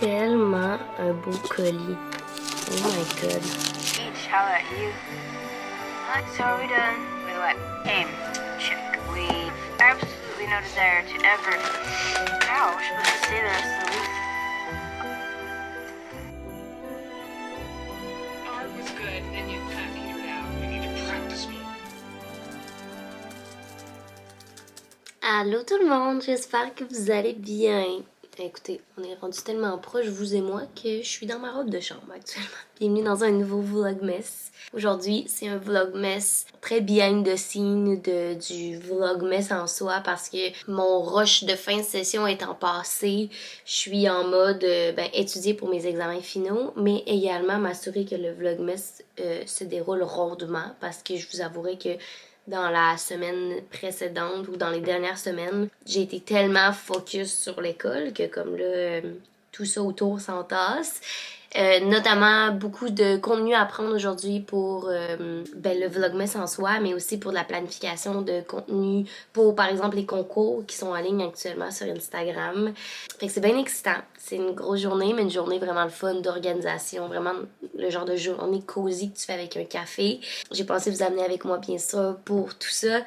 Tellement un beau colis. Oh my god. Each, how about you? Alright, so are we done? Wait, what? Aim. Check. We absolutely no desire to ever. Ow, we're supposed to say the rest of the week. Art was good, then you kind of petered out. We need to practice more. Allô tout le monde, j'espère que vous allez bien. Écoutez, on est rendu tellement proche, vous et moi, que je suis dans ma robe de chambre actuellement. Bienvenue dans un nouveau Vlogmas. Aujourd'hui, c'est un Vlogmas très behind the scene du Vlogmas en soi parce que mon rush de fin de session étant passé, je suis en mode étudier pour mes examens finaux, mais également m'assurer que le Vlogmas se déroule rondement parce que je vous avouerai que dans la semaine précédente ou dans les dernières semaines, j'ai été tellement focus sur l'école que comme là, tout ça autour s'entasse. Notamment beaucoup de contenu à prendre aujourd'hui pour le Vlogmas en soi, mais aussi pour de la planification de contenu pour, par exemple, les concours qui sont en ligne actuellement sur Instagram. Fait que c'est bien excitant. C'est une grosse journée, mais une journée vraiment le fun d'organisation, vraiment le genre de journée cosy que tu fais avec un café. J'ai pensé vous amener avec moi, bien sûr, pour tout ça.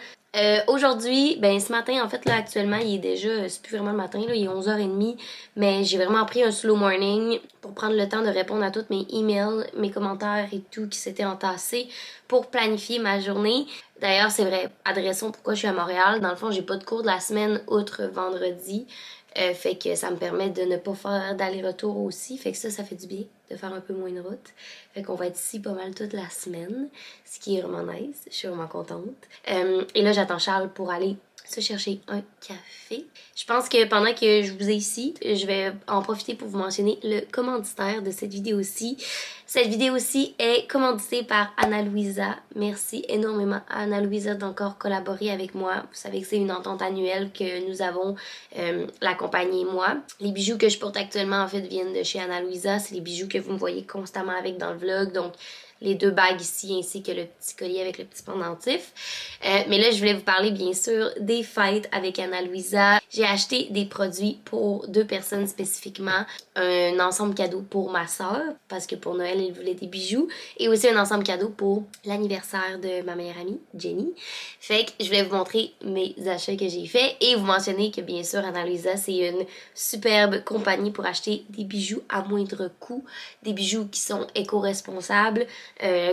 Aujourd'hui, ce matin, en fait, là, actuellement, il est déjà, c'est plus vraiment le matin, là, il est 11h30, mais j'ai vraiment pris un slow morning pour prendre le temps de répondre à tous mes emails, mes commentaires et tout qui s'étaient entassés pour planifier ma journée. D'ailleurs, c'est vrai, adressons pourquoi je suis à Montréal. Dans le fond, j'ai pas de cours de la semaine outre vendredi. Fait que ça me permet de ne pas faire d'aller-retour aussi. Fait que ça fait du bien de faire un peu moins de route. Fait qu'on va être ici pas mal toute la semaine, ce qui est vraiment nice. Je suis vraiment contente. Et là, j'attends Charles pour aller se chercher un café. Je pense que pendant que je vous ai ici, je vais en profiter pour vous mentionner le commanditaire de cette vidéo-ci. Cette vidéo-ci est commanditée par Ana Luisa. Merci énormément à Ana Luisa d'encore collaborer avec moi. Vous savez que c'est une entente annuelle que nous avons, la compagnie et moi. Les bijoux que je porte actuellement, en fait, viennent de chez Ana Luisa. C'est les bijoux que vous me voyez constamment avec dans le vlog. Donc, les 2 bagues ici ainsi que le petit collier avec le petit pendentif. Mais là, je voulais vous parler bien sûr des fêtes avec Ana Luisa. J'ai acheté des produits pour 2 personnes spécifiquement. Un ensemble cadeau pour ma soeur parce que pour Noël, elle voulait des bijoux. Et aussi un ensemble cadeau pour l'anniversaire de ma meilleure amie, Jenny. Fait que je voulais vous montrer mes achats que j'ai faits et vous mentionner que bien sûr, Ana Luisa, c'est une superbe compagnie pour acheter des bijoux à moindre coût. Des bijoux qui sont éco-responsables.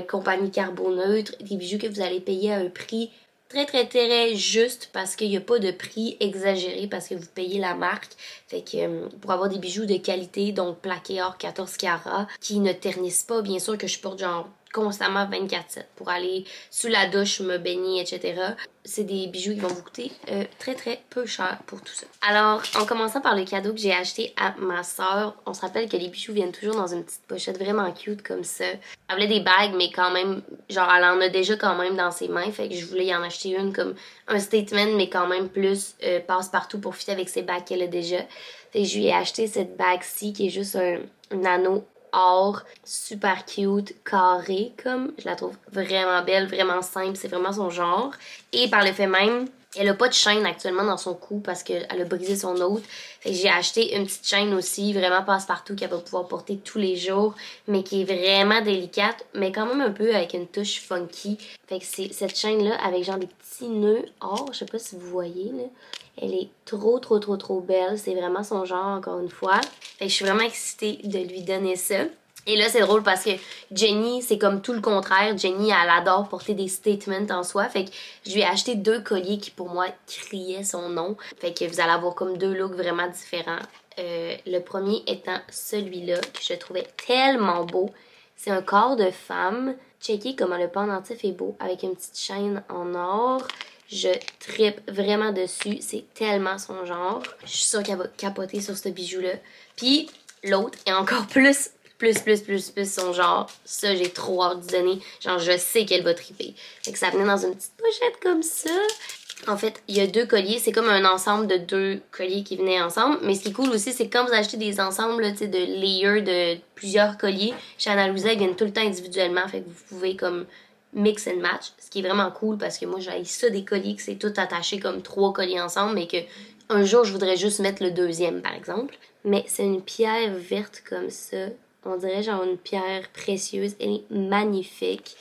Compagnie carboneutre, des bijoux que vous allez payer à un prix très juste parce qu'il n'y a pas de prix exagéré parce que vous payez la marque. Fait que pour avoir des bijoux de qualité, donc plaqué or 14 carats, qui ne ternissent pas, bien sûr que je porte genre constamment 24/7 pour aller sous la douche, me baigner, etc. C'est des bijoux qui vont vous coûter très peu cher pour tout ça. Alors, en commençant par le cadeau que j'ai acheté à ma soeur, on se rappelle que les bijoux viennent toujours dans une petite pochette vraiment cute comme ça. Elle voulait des bagues, mais quand même, genre elle en a déjà quand même dans ses mains, fait que je voulais y en acheter une comme un statement, mais quand même plus passe-partout pour fitter avec ses bagues qu'elle a déjà. Fait que je lui ai acheté cette bague-ci qui est juste un anneau or, super cute, carré comme. Je la trouve vraiment belle, vraiment simple, c'est vraiment son genre. Et par le fait même, elle a pas de chaîne actuellement dans son cou parce qu'elle a brisé son autre. Fait que j'ai acheté une petite chaîne aussi, vraiment passe-partout qu'elle va pouvoir porter tous les jours, mais qui est vraiment délicate, mais quand même un peu avec une touche funky. Fait que c'est cette chaîne-là avec genre des petits nœuds or, je sais pas si vous voyez là. Elle est trop belle. C'est vraiment son genre, encore une fois. Fait que je suis vraiment excitée de lui donner ça. Et là, c'est drôle parce que Jenny, c'est comme tout le contraire. Jenny, elle adore porter des statements en soi. Fait que je lui ai acheté 2 colliers qui, pour moi, criaient son nom. Fait que vous allez avoir comme 2 looks vraiment différents. Le premier étant celui-là, que je trouvais tellement beau. C'est un corps de femme. Checkez comment le pendentif est beau, avec une petite chaîne en or. Je trippe vraiment dessus. C'est tellement son genre. Je suis sûre qu'elle va capoter sur ce bijou-là. Puis l'autre est encore plus son genre. Ça, j'ai trop hâte d'y donner. Genre, je sais qu'elle va tripper. Fait que ça venait dans une petite pochette comme ça. En fait, il y a 2 colliers. C'est comme un ensemble de 2 colliers qui venaient ensemble. Mais ce qui est cool aussi, c'est que quand vous achetez des ensembles là, de layers de plusieurs colliers, chez Ana Luisa, ils viennent tout le temps individuellement. Fait que vous pouvez comme mix and match. Ce qui est vraiment cool parce que moi, j'ai ça des colliers que c'est tout attaché comme 3 colliers ensemble. Mais que un jour, je voudrais juste mettre le deuxième, par exemple. Mais c'est une pierre verte comme ça. On dirait genre une pierre précieuse. Elle est magnifique.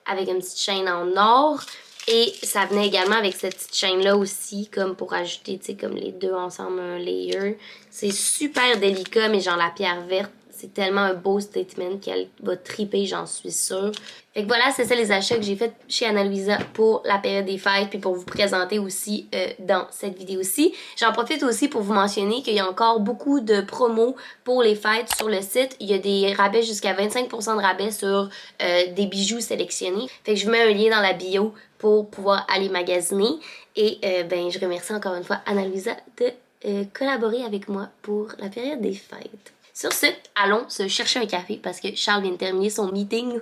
Avec une petite chaîne en or. Et ça venait également avec cette petite chaîne-là aussi, comme pour ajouter, tu sais, comme les deux ensemble, un layer. C'est super délicat, mais genre la pierre verte, c'est tellement un beau statement qu'elle va triper, j'en suis sûre. Fait que voilà, c'est ça les achats que j'ai fait chez Ana Luisa pour la période des fêtes, puis pour vous présenter aussi dans cette vidéo-ci. J'en profite aussi pour vous mentionner qu'il y a encore beaucoup de promos pour les fêtes sur le site. Il y a des rabais jusqu'à 25% de rabais sur des bijoux sélectionnés. Fait que je vous mets un lien dans la bio pour pouvoir aller magasiner. Et ben, je remercie encore une fois Ana Luisa de collaborer avec moi pour la période des fêtes. Sur ce, allons se chercher un café parce que Charles vient de terminer son meeting.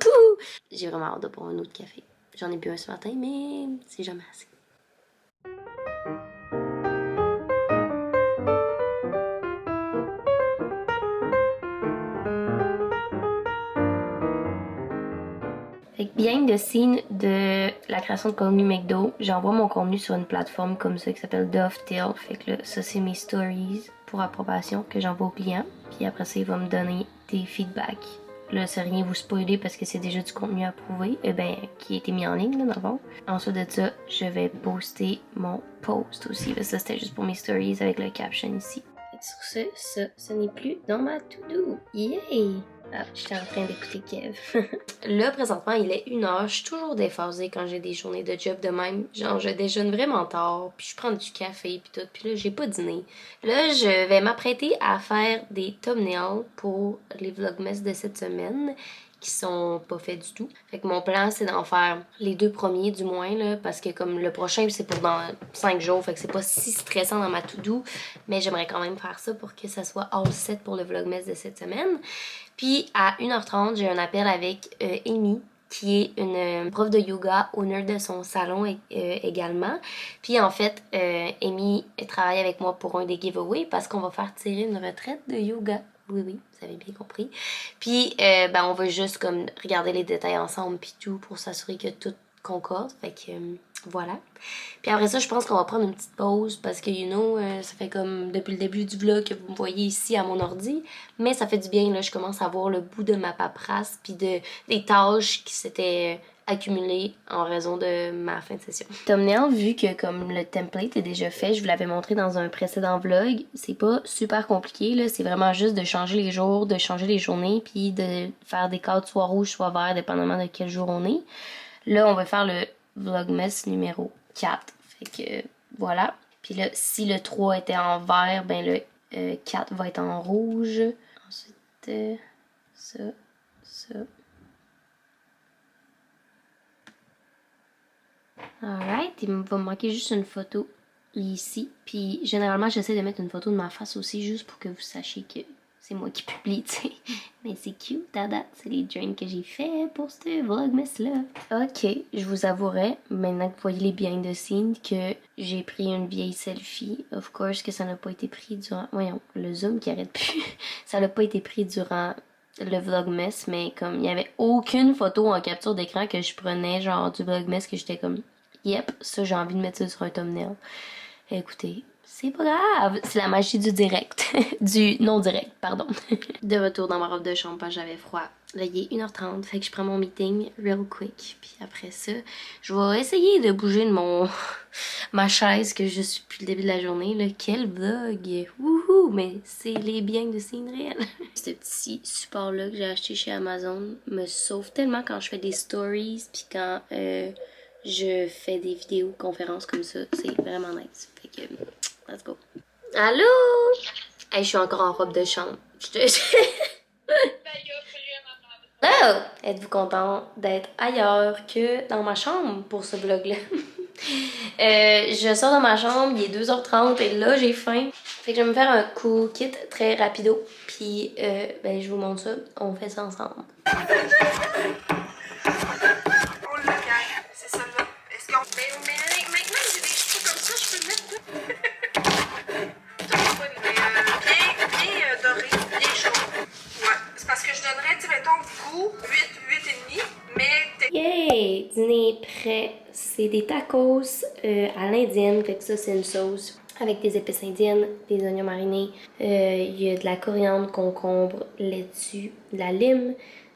J'ai vraiment hâte de boire un autre café. J'en ai bu un ce matin, mais c'est jamais assez. Fait que behind the scene de la création de contenu McDo, j'envoie mon contenu sur une plateforme comme ça qui s'appelle Dovetail. Fait que là, ça c'est mes stories pour approbation que j'envoie au client. Puis après ça, il va me donner des feedbacks. Là, c'est rien vous spoiler parce que c'est déjà du contenu approuvé, qui a été mis en ligne, là, dans le fond. Ensuite de ça, je vais poster mon post aussi. Ça, c'était juste pour mes stories avec le caption ici. Et sur ce n'est plus dans ma to-do. Yay! Ah, j'étais en train d'écouter Kev. Là, présentement, il est 1h. Je suis toujours déphasée quand j'ai des journées de job de même. Genre, je déjeune vraiment tard, puis je prends du café, puis tout. Puis là, j'ai pas dîné. Là, je vais m'apprêter à faire des thumbnails pour les vlogmas de cette semaine qui sont pas faits du tout. Fait que mon plan, c'est d'en faire les 2 premiers du moins, là, parce que comme le prochain, c'est pour dans 5 jours, fait que c'est pas si stressant dans ma to-do, mais j'aimerais quand même faire ça pour que ça soit all set pour le vlogmas de cette semaine. Puis à 1h30, j'ai un appel avec Amy, qui est une prof de yoga, owner de son salon également. Puis en fait, Amy travaille avec moi pour un des giveaways parce qu'on va faire tirer une retraite de yoga. Oui, vous avez bien compris. Puis, on va juste comme regarder les détails ensemble puis tout pour s'assurer que tout concorde. Fait que, voilà. Puis après ça, je pense qu'on va prendre une petite pause parce que, ça fait comme depuis le début du vlog que vous me voyez ici à mon ordi. Mais ça fait du bien, là. Je commence à voir le bout de ma paperasse puis des tâches qui s'étaient accumulées en raison de ma fin de session. Thumbnail, vu que comme le template est déjà fait, je vous l'avais montré dans un précédent vlog, c'est pas super compliqué, là. C'est vraiment juste de changer les jours, de changer les journées, puis de faire des cadres soit rouges, soit verts, dépendamment de quel jour on est. Là, on va faire le vlogmas numéro 4. Fait que, voilà. Puis là, si le 3 était en vert, ben le 4 va être en rouge. Ensuite, ça. Alright, il va me manquer juste une photo ici. Puis généralement, j'essaie de mettre une photo de ma face aussi, juste pour que vous sachiez que c'est moi qui publie, tu sais. Mais c'est cute à date, c'est les drinks que j'ai fait pour ce vlogmas-là. Ok, je vous avouerai, maintenant que vous voyez les behind the scenes, que j'ai pris une vieille selfie. Of course que ça n'a pas été pris durant... Voyons, le zoom qui arrête plus. Ça n'a pas été pris durant le vlogmas, mais comme il n'y avait aucune photo en capture d'écran que je prenais, genre du vlogmas, que j'étais comme... Yep, ça j'ai envie de mettre ça sur un thumbnail. Écoutez, c'est pas grave, c'est la magie du direct. Du non-direct, pardon. De retour dans ma robe de chambre parce que j'avais froid. Là, il est 1h30, fait que je prends mon meeting real quick. Puis après ça, je vais essayer de bouger de ma chaise que je suis depuis le début de la journée. Là. Quel vlog! Wouhou! Mais c'est les biens de scène réels. Ce petit support-là que j'ai acheté chez Amazon me sauve tellement quand je fais des stories puis quand je fais des vidéos conférences comme ça. C'est vraiment nice. Fait que, let's go. Allô? Hey, je suis encore en robe de chambre. Oh! Êtes-vous content d'être ailleurs que dans ma chambre pour ce vlog-là? Je sors de ma chambre, il est 2h30 et là j'ai faim. Fait que je vais me faire un cookit très rapido. Puis ben je vous montre ça, on fait ça ensemble. Oh le gang, c'est celle-là. Est-ce qu'on. Mais maintenant j'ai des cheveux comme ça, je peux le mettre tout. Bien doré, bien chaud. Ouais, c'est parce que je donnerais, tu sais, mettons, goût 8,5, mais Yay! Dîner est prêt. C'est des tacos à l'indienne. Fait que ça, c'est une sauce avec des épices indiennes, des oignons marinés. Il y a de la coriandre, concombre, laitue, de la lime.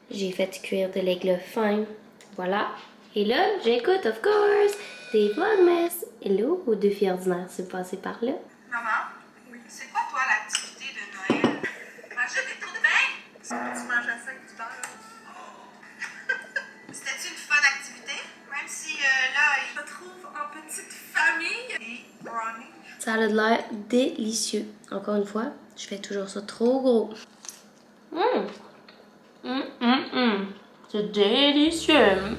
J'ai fait cuire de l'aigle fin. Voilà. Et là, j'écoute, of course, des vlogmas. Hello, aux deux filles ordinaires, c'est passé par là. maman, oui. C'est quoi toi l'activité de Noël? Manger des trous de bain? Tu manges à 5 du beurre. C'était-tu une fun activité? Même si là, il se retrouve en petite famille. Et brownie. Ça a l'air délicieux. Encore une fois, je fais toujours ça trop gros. C'est délicieux.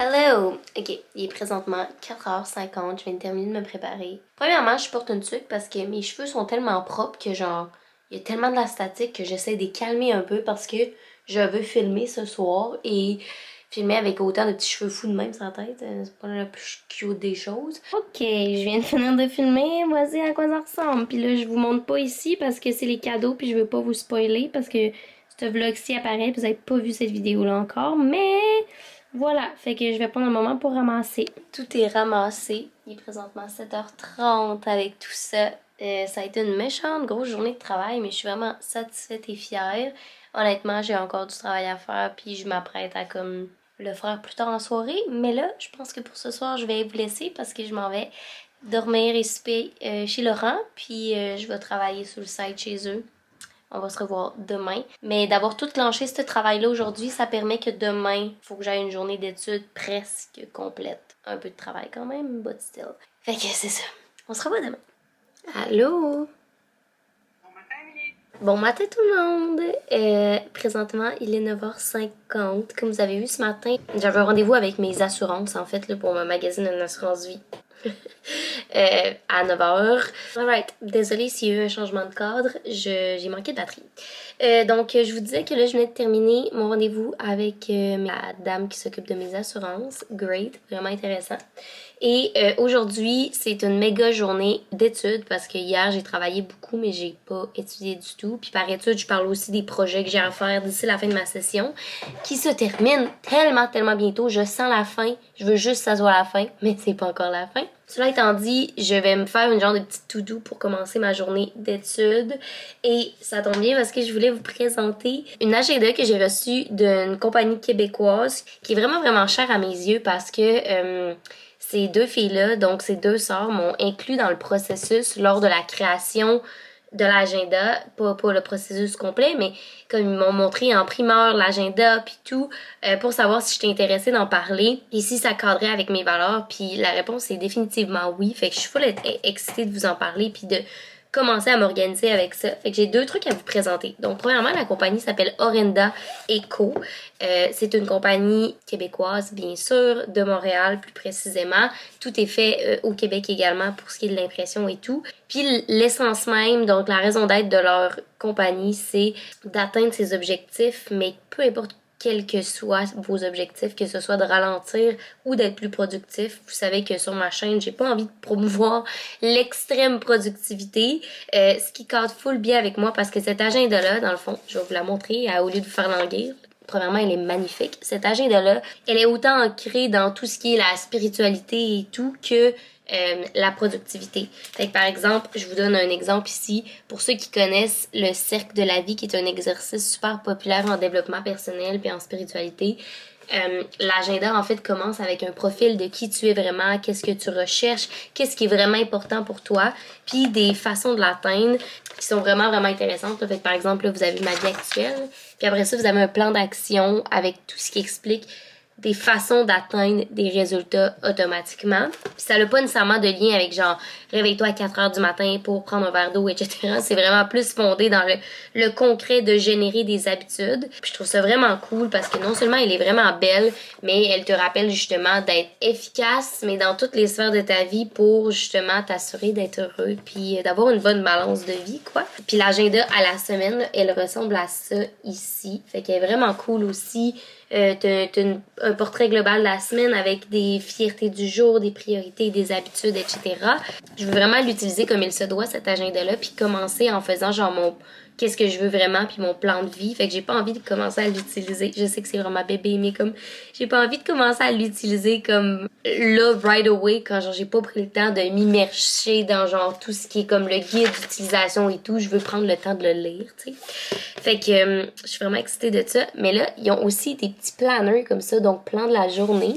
Hello! Ok, il est présentement 4h50, je viens de terminer de me préparer. Premièrement, je porte une tuque parce que mes cheveux sont tellement propres que genre, il y a tellement de la statique que j'essaie de les calmer un peu parce que je veux filmer ce soir et filmer avec autant de petits cheveux fous de même sur la tête, c'est pas le plus cute des choses. Ok, je viens de finir de filmer, voici à quoi ça ressemble. Puis là, je vous montre pas ici parce que c'est les cadeaux puis je veux pas vous spoiler parce que ce vlog-ci apparaît, vous avez pas vu cette vidéo-là encore, mais... Voilà, fait que je vais prendre un moment pour ramasser. Tout est ramassé. Il est présentement 7h30 avec tout ça. Ça a été une méchante grosse journée de travail, mais je suis vraiment satisfaite et fière. Honnêtement, j'ai encore du travail à faire, puis je m'apprête à comme le faire plus tard en soirée. Mais là, je pense que pour ce soir, je vais vous laisser parce que je m'en vais dormir et souper chez Laurent, puis je vais travailler sur le site chez eux. On va se revoir demain. Mais d'avoir tout clenché ce travail-là aujourd'hui, ça permet que demain, il faut que j'aille une journée d'études presque complète. Un peu de travail quand même, but still. Fait que c'est ça. On se revoit demain. Allô? Bon matin, Emily. Bon matin tout le monde! Présentement, il est 9h50. Comme vous avez vu ce matin, j'avais un rendez-vous avec mes assurances, en fait, là, pour ma magazine d'une assurance vie. À 9h. Alright, désolée s'il y a eu un changement de cadre, j'ai manqué de batterie. Donc, je vous disais que là, je venais de terminer mon rendez-vous avec la dame qui s'occupe de mes assurances. Great, vraiment intéressant. Et aujourd'hui, c'est une méga journée d'études parce que hier, j'ai travaillé beaucoup, mais j'ai pas étudié du tout. Puis par études, je parle aussi des projets que j'ai à faire d'ici la fin de ma session qui se termine tellement bientôt. Je sens la fin. Je veux juste que ça soit la fin, mais c'est pas encore la fin. Cela étant dit, je vais me faire une genre de petite to-do pour commencer ma journée d'études. Et ça tombe bien parce que je voulais vous présenter une agenda que j'ai reçue d'une compagnie québécoise qui est vraiment chère à mes yeux parce que ces deux filles-là, donc ces deux sœurs, m'ont inclus dans le processus lors de la création de l'agenda, pas le processus complet, mais comme ils m'ont montré en primeur l'agenda puis tout, pour savoir si j'étais intéressée d'en parler et si ça cadrait avec mes valeurs, puis la réponse est définitivement oui, fait que je suis full excitée de vous en parler puis de commencer à m'organiser avec ça. Fait que j'ai deux trucs à vous présenter. Donc premièrement, la compagnie s'appelle Orenda Eco. C'est une compagnie québécoise, bien sûr, de Montréal plus précisément. Tout est fait au Québec également pour ce qui est de l'impression et tout. Puis l'essence même, donc la raison d'être de leur compagnie, c'est d'atteindre ses objectifs, mais peu importe quels que soient vos objectifs, que ce soit de ralentir ou d'être plus productif. Vous savez que sur ma chaîne, j'ai pas envie de promouvoir l'extrême productivité, ce qui cadre full bien avec moi parce que cet agenda-là, dans le fond, je vais vous la montrer au lieu de vous faire languir. Premièrement, elle est magnifique. Cette agenda-là, elle est autant ancrée dans tout ce qui est la spiritualité et tout que la productivité. Fait que par exemple, je vous donne un exemple ici. Pour ceux qui connaissent le cercle de la vie, qui est un exercice super populaire en développement personnel et en spiritualité, L'agenda, en fait, commence avec un profil de qui tu es vraiment, qu'est-ce que tu recherches, qu'est-ce qui est vraiment important pour toi, puis des façons de l'atteindre qui sont vraiment, vraiment intéressantes. Là. Fait que, par exemple, là, vous avez ma vie actuelle, puis après ça, vous avez un plan d'action avec tout ce qui explique des façons d'atteindre des résultats automatiquement. Puis ça n'a pas nécessairement de lien avec genre réveille-toi à 4 heures du matin pour prendre un verre d'eau, etc. C'est vraiment plus fondé dans le concret de générer des habitudes. Puis je trouve ça vraiment cool parce que non seulement elle est vraiment belle, mais elle te rappelle justement d'être efficace, mais dans toutes les sphères de ta vie pour justement t'assurer d'être heureux puis d'avoir une bonne balance de vie, quoi. Puis l'agenda à la semaine, elle ressemble à ça ici. Fait qu'elle est vraiment cool aussi. T'as un portrait global de la semaine avec des fiertés du jour, des priorités, des habitudes, etc. Je veux vraiment l'utiliser comme il se doit, cet agenda-là, puis commencer en faisant genre mon qu'est-ce que je veux vraiment, puis mon plan de vie. Fait que j'ai pas envie de commencer à l'utiliser. Je sais que c'est vraiment bébé, mais comme j'ai pas envie de commencer à l'utiliser comme là, right away, quand genre j'ai pas pris le temps de m'immerger dans genre tout ce qui est comme le guide d'utilisation et tout. Je veux prendre le temps de le lire, tu sais. Fait que je suis vraiment excitée de ça. Mais là, ils ont aussi des petits planners comme ça, donc plan de la journée,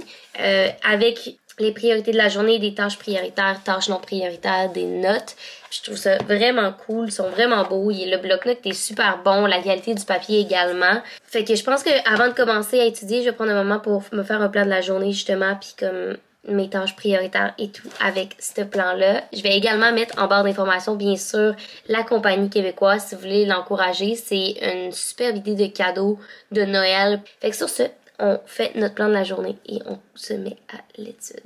avec les priorités de la journée, des tâches prioritaires, tâches non prioritaires, des notes. Je trouve ça vraiment cool, ils sont vraiment beaux. Le bloc-notes est super bon, la qualité du papier également. Fait que je pense que avant de commencer à étudier, je vais prendre un moment pour me faire un plan de la journée justement, puis comme mes tâches prioritaires et tout avec ce plan-là. Je vais également mettre en barre d'informations, bien sûr, la compagnie québécoise. Si vous voulez l'encourager, c'est une super idée de cadeau de Noël. Fait que sur ce, on fait notre plan de la journée et on se met à l'étude.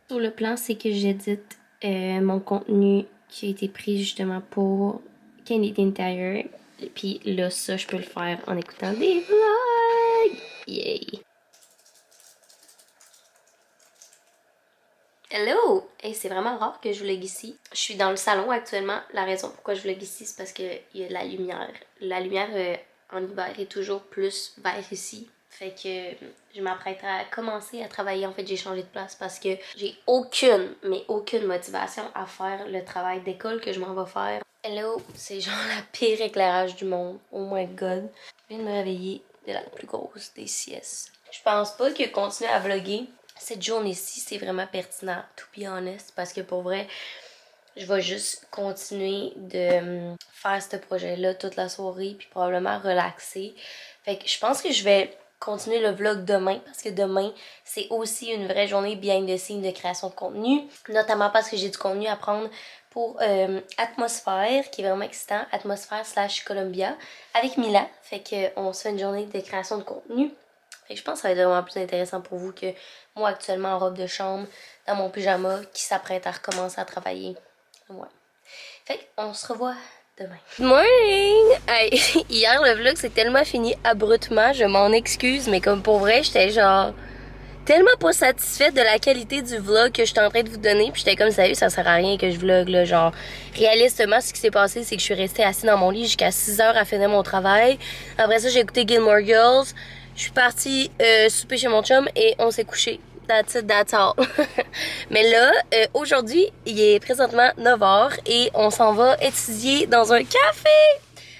Sur le plan, c'est que j'édite mon contenu qui a été pris justement pour Canadian Tire. Et puis là, ça, je peux le faire en écoutant des vlogs. Yay! Hello! Hey, c'est vraiment rare que je vlog ici. Je suis dans le salon actuellement. La raison pourquoi je vlog ici, c'est parce qu'il y a de la lumière. La lumière en hiver est toujours plus vert ici. Fait que je m'apprête à commencer à travailler. En fait, j'ai changé de place parce que j'ai aucune motivation à faire le travail d'école que je m'en vais faire. Hello! C'est genre la pire éclairage du monde. Oh my god. Je viens de me réveiller de la plus grosse des siestes. Je pense pas que continuer à vlogger cette journée-ci, c'est vraiment pertinent, to be honest, parce que pour vrai, je vais juste continuer de faire ce projet-là toute la soirée, puis probablement relaxer. Fait que je pense que je vais continuer le vlog demain, parce que demain, c'est aussi une vraie journée behind the scenes de création de contenu, notamment parce que j'ai du contenu à prendre pour Atmosphère, qui est vraiment excitant, Atmosphère/Columbia, avec Mila. Fait qu'on se fait une journée de création de contenu. Fait que je pense que ça va être vraiment plus intéressant pour vous que moi actuellement en robe de chambre, dans mon pyjama, qui s'apprête à recommencer à travailler. Ouais. Fait qu'on se revoit demain. Good morning! Hey, hier le vlog s'est tellement fini abruptement, je m'en excuse, mais comme pour vrai, j'étais genre tellement pas satisfaite de la qualité du vlog que j'étais en train de vous donner, puis j'étais comme sérieux, ça sert à rien que je vlog là, genre réalistement ce qui s'est passé c'est que je suis restée assise dans mon lit jusqu'à 6 heures à finir mon travail. Après ça j'ai écouté Gilmore Girls. Je suis partie souper chez mon chum et on s'est couché. That's it, that's all. Mais là, aujourd'hui, il est présentement 9h et on s'en va étudier dans un café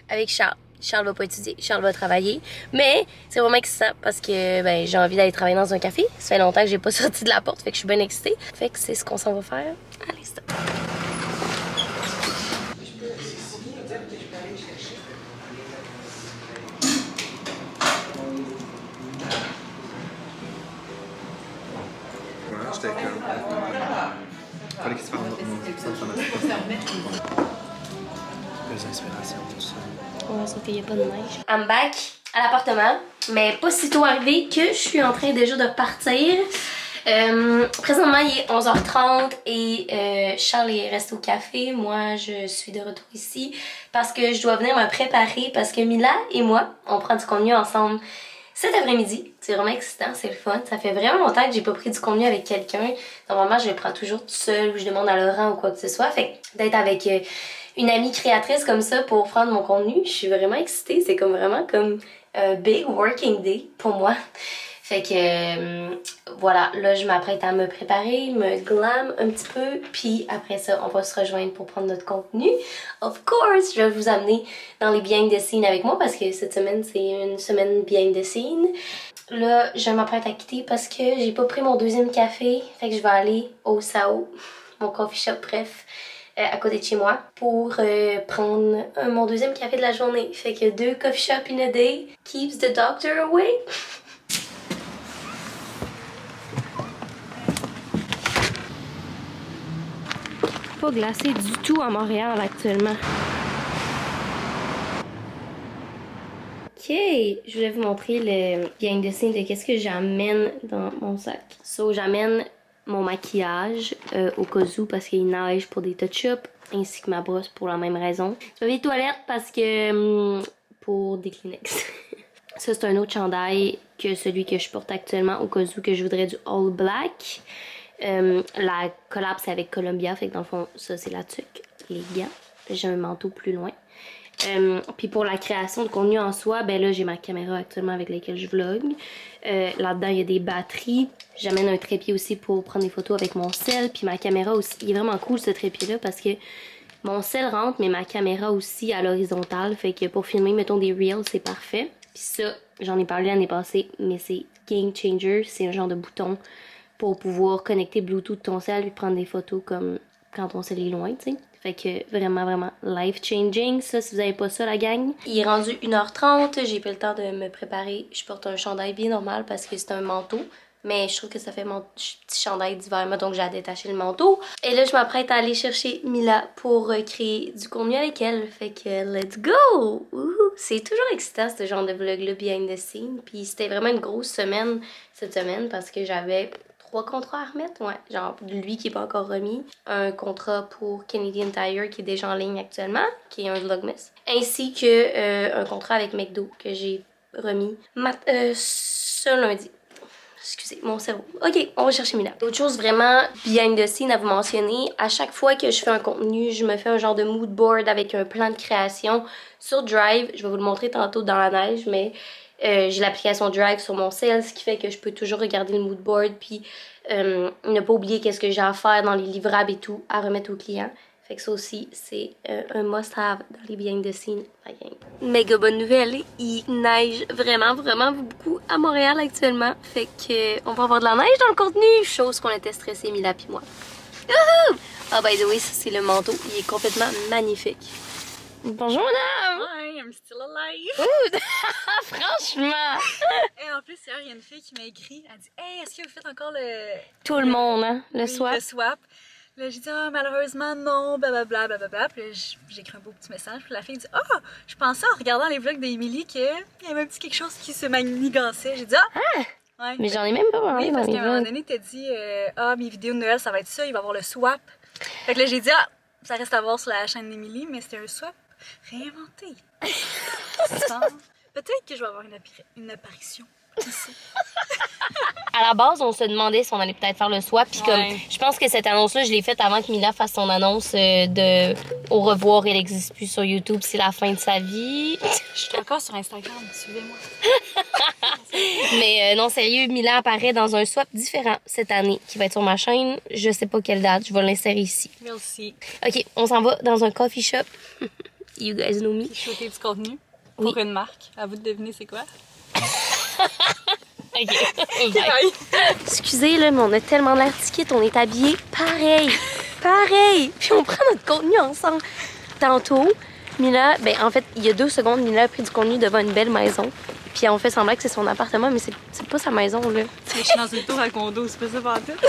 avec Charles. Charles va pas étudier, Charles va travailler. Mais c'est vraiment excitant parce que ben, j'ai envie d'aller travailler dans un café. Ça fait longtemps que j'ai pas sorti de la porte, fait que je suis bien excitée. Fait que c'est ce qu'on s'en va faire à l'instant. J'étais comme. Fallait qu'il se fasse des inspirations, tout ça. Ouais, sauf qu'il n'y a pas de neige. I'm back à l'appartement, mais pas si tôt arrivé que je suis en train déjà de partir. Présentement, il est 11h30 et Charles est resté au café. Moi, je suis de retour ici parce que je dois venir me préparer parce que Mila et moi, on prend du contenu ensemble cet après-midi. C'est vraiment excitant, c'est le fun. Ça fait vraiment longtemps que j'ai pas pris du contenu avec quelqu'un. Normalement, je le prends toujours toute seule ou je demande à Laurent ou quoi que ce soit. Fait que d'être avec une amie créatrice comme ça pour prendre mon contenu, je suis vraiment excitée. C'est comme vraiment comme un big working day pour moi. Fait que voilà, là je m'apprête à me préparer, me glam un petit peu, puis après ça on va se rejoindre pour prendre notre contenu. Of course, je vais vous amener dans les behind the scenes avec moi parce que cette semaine c'est une semaine behind the scenes. Là je m'apprête à quitter parce que j'ai pas pris mon deuxième café, fait que je vais aller au Sao, mon coffee shop bref. À côté de chez moi pour prendre mon deuxième café de la journée. Fait que 2 coffee shops in a day keeps the doctor away. Pas glacé du tout à Montréal actuellement. Ok, je voulais vous montrer le behind the scenes de qu'est-ce que j'amène dans mon sac. So, j'amène mon maquillage au cas où parce qu'il neige pour des touch-ups ainsi que ma brosse pour la même raison. J'avais les toilettes parce que pour des Kleenex. Ça c'est un autre chandail que celui que je porte actuellement au cas où que je voudrais du all black. La collab c'est avec Columbia, fait que dans le fond ça c'est la tuque, les gants. J'ai un manteau plus loin. Puis pour la création de contenu en soi, ben là j'ai ma caméra actuellement avec laquelle je vlog. Là-dedans il y a des batteries. J'amène un trépied aussi pour prendre des photos avec mon sel. Puis ma caméra aussi. Il est vraiment cool ce trépied-là parce que mon sel rentre, mais ma caméra aussi à l'horizontale. Fait que pour filmer, mettons des reels, c'est parfait. Puis ça, j'en ai parlé l'année passée, mais c'est game changer. C'est un genre de bouton pour pouvoir connecter Bluetooth ton sel et prendre des photos comme quand ton sel est loin, tu sais. Fait que vraiment, vraiment life changing. Ça, si vous n'avez pas ça, la gang. Il est rendu 1h30. J'ai pas le temps de me préparer. Je porte un chandail bien normal parce que c'est un manteau. Mais je trouve que ça fait mon petit chandail d'hiver, donc j'ai à détacher le manteau. Et là, je m'apprête à aller chercher Mila pour créer du contenu avec elle. Fait que let's go! C'est toujours excitant ce genre de vlog-là behind the scenes. Puis c'était vraiment une grosse semaine cette semaine parce que j'avais 3 contrats à remettre. Ouais, genre lui qui n'est pas encore remis. Un contrat pour Canadian Tire qui est déjà en ligne actuellement, qui est un vlogmas. Ainsi que un contrat avec McDo que j'ai remis ce lundi. Excusez, mon cerveau. Ok, on va chercher Mila. Autre chose vraiment behind the scene à vous mentionner, à chaque fois que je fais un contenu, je me fais un genre de mood board avec un plan de création sur Drive. Je vais vous le montrer tantôt dans la neige, mais j'ai l'application Drive sur mon cell, ce qui fait que je peux toujours regarder le mood board puis ne pas oublier qu'est-ce que j'ai à faire dans les livrables et tout, à remettre aux clients. Fait que ça aussi, c'est un must-have dans les behind the scenes. Méga bonne nouvelle, il neige vraiment, vraiment beaucoup à Montréal actuellement. Fait que on va avoir de la neige dans le contenu, chose qu'on était stressé Mila pis moi. Wouhou! Ah, by the way, ça c'est le manteau, il est complètement magnifique. Bonjour madame! Hi, I'm still alive! Ouh! Franchement! Et en plus, hier, il y a une fille qui m'a écrit, elle dit « Hey, est-ce que vous faites encore le... » Tout le monde, hein? Le swap. Le swap. Là, j'ai dit « Ah, malheureusement, non, blablabla, blablabla. » Puis là, j'ai écrit un beau petit message. Puis la fille dit « Ah, je pensais en regardant les vlogs d'Emily qu'il y avait un petit quelque chose qui se manigançait. » J'ai dit « Ah! Ouais. Mais j'en ai même pas parlé oui, dans parce les qu'à un moment vlogs. donné, t'as dit Ah, mes vidéos de Noël, ça va être ça, il va y avoir le swap. » Fait que là, j'ai dit « Ah, ça reste à voir sur la chaîne d'Emily, mais c'était un swap réinventé. » Peut-être que je vais avoir une apparition. À la base, on se demandait si on allait peut-être faire le swap. Puis comme, je pense que cette annonce-là, je l'ai faite avant que Mila fasse son annonce de au revoir, elle n'existe plus sur YouTube, c'est la fin de sa vie. Je suis encore sur Instagram, suivez-moi. Mais non, sérieux, Mila apparaît dans un swap différent cette année qui va être sur ma chaîne. Je sais pas quelle date, je vais l'insérer ici. Merci. Ok, on s'en va dans un coffee shop. You guys know me. Shooter du contenu pour une marque. À vous de deviner c'est quoi. Ok, bye. Excusez, là, mais on a tellement l'air ticket, on est habillés pareil. Pareil. Puis on prend notre contenu ensemble. Tantôt, Mila, ben en fait, il y a 2 secondes, Mila a pris du contenu devant une belle maison. Puis on fait semblant que c'est son appartement, mais c'est pas sa maison, là. Je suis dans une tour à condo, c'est pas ça pour tout.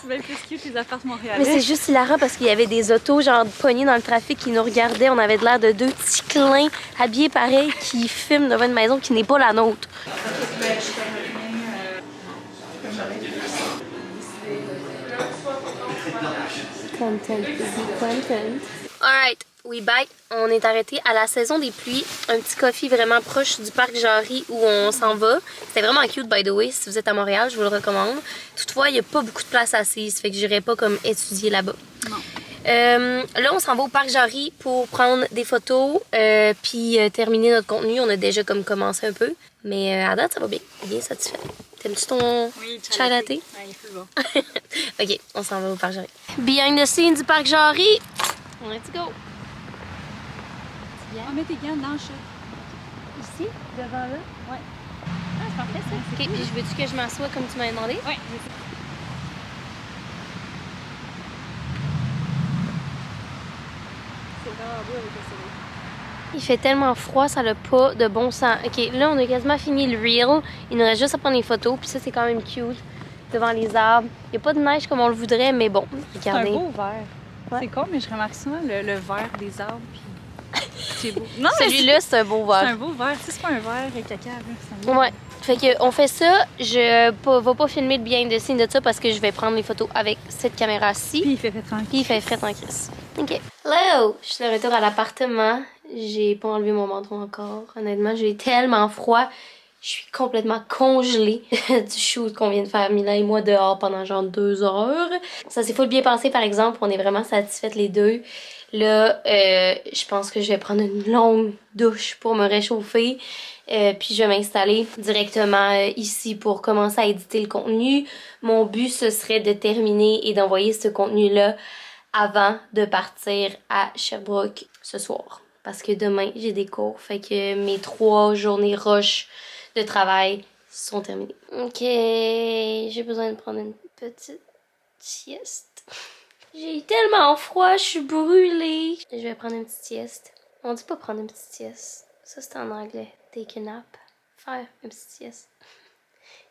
C'est bien plus cute les affaires montréalais. Mais c'est juste hilarant parce qu'il y avait des autos, genre, pognés dans le trafic qui nous regardaient. On avait de l'air de 2 petits clins habillés pareil qui filment devant une maison qui n'est pas la nôtre. Content, content. Alright, we back. On est arrêté à la saison des pluies. Un petit coffee vraiment proche du parc Jarry où on s'en va. C'était vraiment cute, by the way. Si vous êtes à Montréal, je vous le recommande. Toutefois, il n'y a pas beaucoup de place assise, fait que j'irai pas comme étudier là-bas. Non. Là, on s'en va au parc Jarry pour prendre des photos puis terminer notre contenu. On a déjà comme commencé un peu. Mais à date, ça va bien. Bien satisfait. T'aimes-tu ton Oui, chai latte? Ouais, il est plus bon. Ok, on s'en va au parc Jarry. Behind the scenes du parc Jarry. Let's go. On met tes gants dans le chat. Ici, devant là? Ouais. Ah, c'est parfait ça. Ok, puis je veux-tu que je m'assoie comme tu m'as demandé? Ouais. C'est vraiment beau avec le soleil. Il fait tellement froid, ça n'a pas de bon sens. Ok, là, on a quasiment fini le reel. Il nous reste juste à prendre des photos, puis ça, c'est quand même cute. Devant les arbres. Il n'y a pas de neige comme on le voudrait, mais bon, C'est un regardez. beau vert. Ouais. C'est con, mais je remarque souvent le vert des arbres. Puis c'est beau. Non, mais Celui-là, c'est un beau c'est vert. un beau vert. Tu sais, c'est pas un vert caca. Là. C'est un beau Ouais. Fait que on fait ça. Je vais pas filmer le behind the scenes de ça parce que je vais prendre les photos avec cette caméra-ci. Puis il fait tranquille. Puis il fait frais en crise. OK. Hello! Je suis de retour à l'appartement. J'ai pas enlevé mon manteau encore. Honnêtement, j'ai tellement froid. Je suis complètement congelée du shoot qu'on vient de faire, Mila et moi, dehors pendant genre 2 heures. Ça s'est full bien passé, par exemple. On est vraiment satisfaites les deux. Là, je pense que je vais prendre une longue douche pour me réchauffer. Puis je vais m'installer directement ici pour commencer à éditer le contenu. Mon but, ce serait de terminer et d'envoyer ce contenu-là avant de partir à Sherbrooke ce soir. Parce que demain, j'ai des cours. Fait que mes 3 journées rush de travail sont terminées. Ok, j'ai besoin de prendre une petite sieste. J'ai tellement froid, je suis brûlée. Je vais prendre une petite sieste. On dit pas prendre une petite sieste. Ça, c'est en anglais. Take a nap. Faire une petite sieste.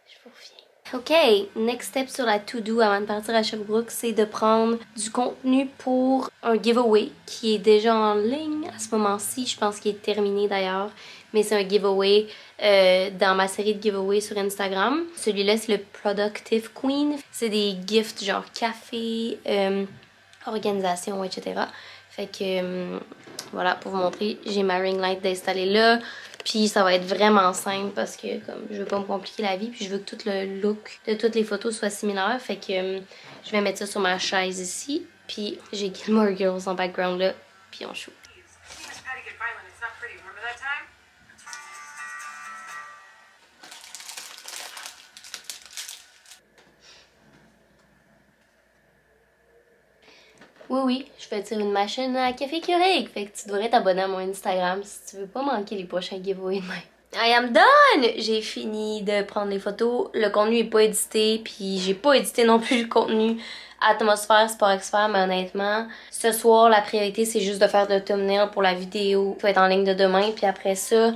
Je vous reviens. Ok, next step sur la to-do avant de partir à Sherbrooke, c'est de prendre du contenu pour un giveaway qui est déjà en ligne à ce moment-ci. Je pense qu'il est terminé d'ailleurs, mais c'est un giveaway dans ma série de giveaways sur Instagram. Celui-là, c'est le Productive Queen. C'est des gifts genre café, organisation, etc. Fait que voilà, pour vous montrer, j'ai ma ring light d'installer là. Puis ça va être vraiment simple parce que comme je veux pas me compliquer la vie, puis je veux que tout le look de toutes les photos soit similaire. Fait que je vais mettre ça sur ma chaise ici. Puis j'ai Gilmore Girls en background là. Puis on shoot. Miss Patty get violent. It's not pretty. Remember that time? Oui, je fais une machine à café Keurig. Fait que tu devrais t'abonner à mon Instagram si tu veux pas manquer les prochains giveaways demain. I am done! J'ai fini de prendre les photos. Le contenu est pas édité, puis j'ai pas édité non plus le contenu Atmosphère Sport Expert, mais honnêtement, ce soir, la priorité, c'est juste de faire de thumbnail pour la vidéo qui va être en ligne de demain, puis après ça,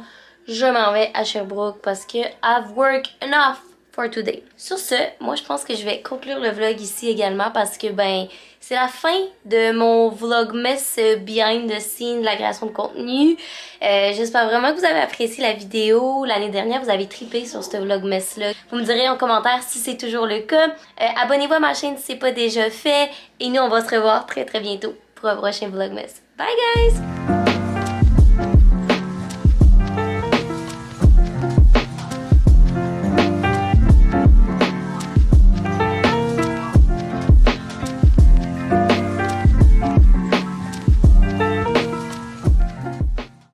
je m'en vais à Sherbrooke parce que I've worked enough for today. Sur ce, moi je pense que je vais conclure le vlog ici également parce que ben c'est la fin de mon vlogmas behind the scenes de la création de contenu. J'espère vraiment que vous avez apprécié la vidéo. L'année dernière, vous avez trippé sur ce vlogmas là. Vous me direz en commentaire si c'est toujours le cas. Abonnez-vous à ma chaîne si c'est pas déjà fait. Et nous, on va se revoir très très bientôt pour un prochain vlogmas. Bye guys!